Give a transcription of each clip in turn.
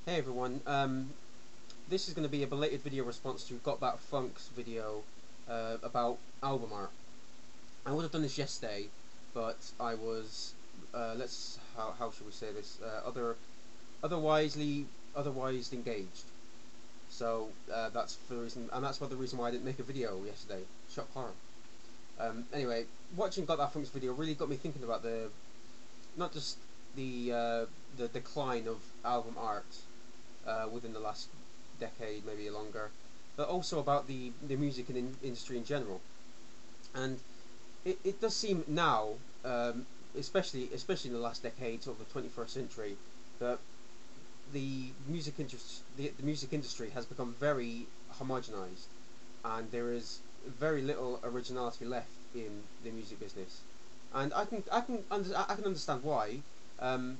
Hey everyone, this is going to be a belated video response to Got That Funk's video about album art. I would have done this yesterday, but I was, how should we say this, otherwise engaged. So that's for the reason, and that's the reason why I didn't make a video yesterday. Shock horror. Anyway, watching Got That Funk's video really got me thinking about not just the decline of album art within the last decade, maybe longer, but also about the music and industry in general. And it does seem now, especially in the last decade, sort of the 21st century, that the music industry has become very homogenized, and there is very little originality left in the music business. And I can understand why. Um,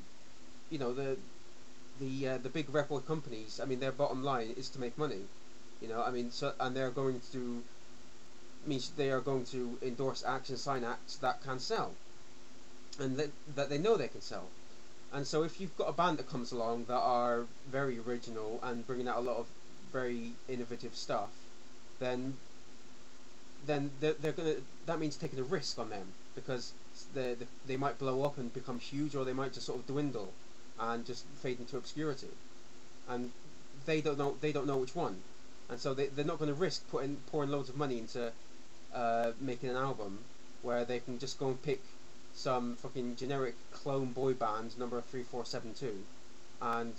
you know the big record companies. I mean, their bottom line is to make money. I mean, so and they're going to means they are going to endorse acts and sign acts that can sell, and that they know they can sell. And so if you've got a band that comes along that are very original and bringing out a lot of very innovative stuff, then they're gonna that means taking a risk on them, because they might blow up and become huge, or they might just sort of dwindle and just fade into obscurity, and they don't know which one, and so they're not going to risk pouring loads of money into making an album where they can just go and pick some fucking generic clone boy band number 3472, and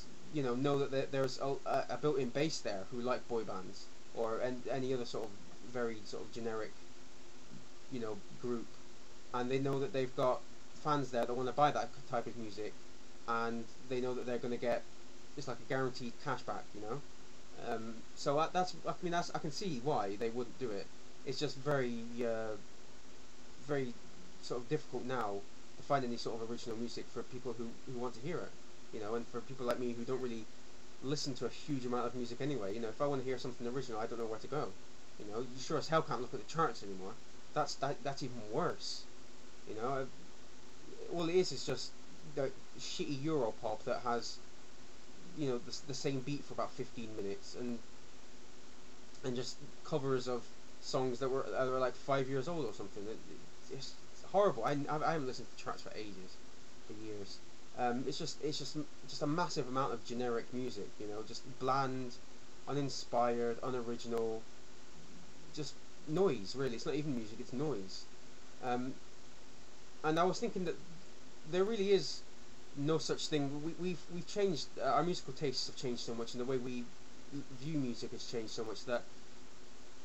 know that there's a built-in base there who like boy bands, or any other sort of very sort of generic group, and they know that they've got fans there that want to buy that type of music, and they know that they're going to get, it's like a guaranteed cashback. So that's I can see why they wouldn't do it. It's just very sort of difficult now to find any sort of original music for people who want to hear it. And for people like me who don't really listen to a huge amount of music anyway. If I want to hear something original, I don't know where to go. You sure as hell can't look at the charts anymore. That's even worse. You know, all it is just the shitty Europop that has the same beat for about 15 minutes, and just covers of songs that were like 5 years old or something. It's horrible. I haven't listened to charts for ages, for years. It's just a massive amount of generic music. Just bland, uninspired, unoriginal, just noise. Really, it's not even music; it's noise. Um, and I was thinking that there really is no such thing. We've changed. Our musical tastes have changed so much, and the way we view music has changed so much that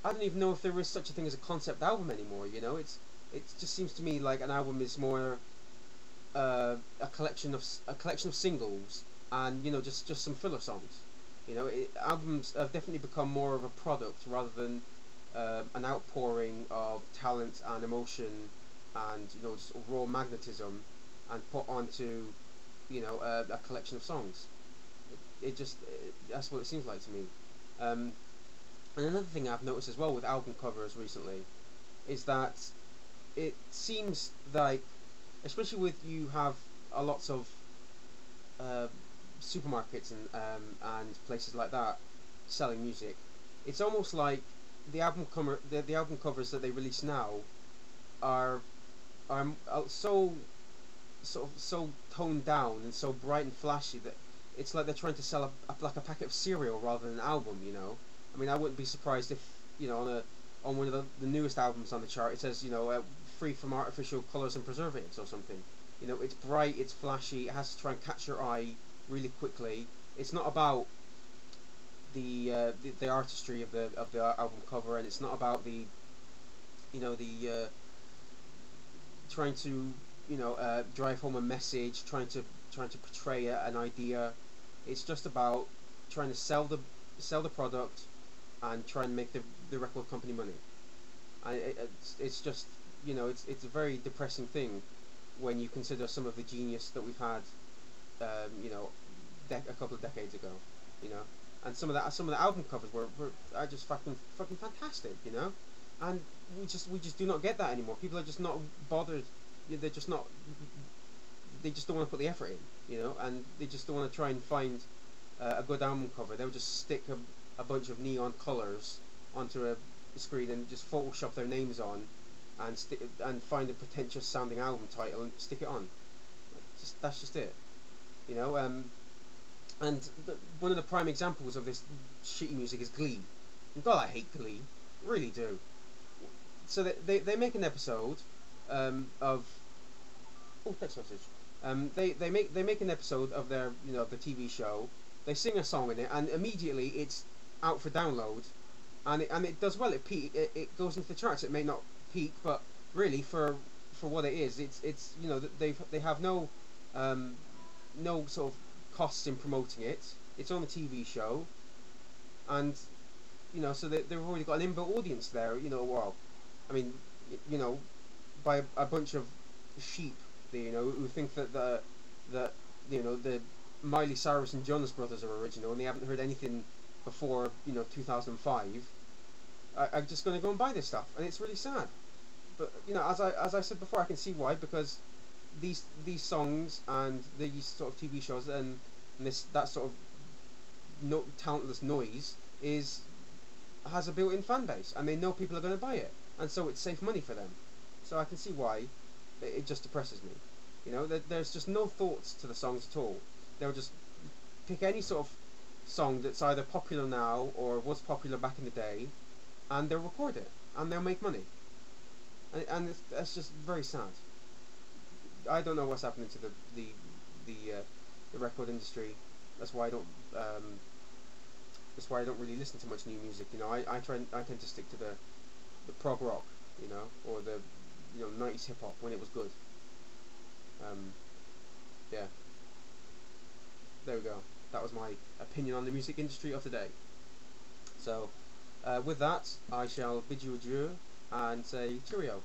I don't even know if there is such a thing as a concept album anymore. It just seems to me like an album is more a collection of singles, and just some filler songs. Albums have definitely become more of a product rather than an outpouring of talent and emotion, and just raw magnetism, and put onto a collection of songs. That's what it seems like to me. And another thing I've noticed as well with album covers recently is that it seems like, especially with you have a lots of uh, supermarkets and places like that selling music, it's almost like the album covers that they release now are so so toned down and so bright and flashy that it's like they're trying to sell like a packet of cereal rather than an album. I mean, I wouldn't be surprised if on one of the newest albums on the chart it says free from artificial colours and preservatives or something. It's bright, it's flashy, it has to try and catch your eye really quickly. It's not about the artistry of the album cover, and it's not about the trying to drive home a message, trying to portray an idea. It's just about trying to sell the product and try and make the record company money. It's just it's a very depressing thing when you consider some of the genius that we've had a couple of decades ago. you know and some of the album covers are just fucking fantastic. And we just do not get that anymore. People are just not bothered. They're just not. They just don't want to put the effort in. And they just don't want to try and find a good album cover, they'll just stick a bunch of neon colours onto a screen and just Photoshop their names on, and find a pretentious sounding album title and stick it on. That's just it, you know. And one of the prime examples of this shitty music is Glee. And God, I hate Glee, really do. So they make an episode of text message. They make an episode of their the TV show. They sing a song in it, and immediately it's out for download, and it does well. It goes into the charts. It may not peak, but really for what it is, it's they have no sort of costs in promoting it. It's on a TV show, and so they've already got an inbuilt audience there. Well, I mean, by a bunch of sheep, who think that the Miley Cyrus and Jonas Brothers are original, and they haven't heard anything before 2005. I'm just going to go and buy this stuff, and it's really sad. But as I said before, I can see why, because these songs and these sort of TV shows and that sort of talentless noise has a built-in fan base, and they know people are going to buy it, and so it's safe money for them. So I can see why it just depresses me. There's just no thoughts to the songs at all. They'll just pick any sort of song that's either popular now or was popular back in the day, and they'll record it, and they'll make money. And that's just very sad. I don't know what's happening to the record industry. That's why I don't. That's why I don't really listen to much new music. I tend to stick to the prog rock, or the 90s hip hop when it was good. Yeah. There we go. That was my opinion on the music industry of today. So, with that, I shall bid you adieu and say cheerio.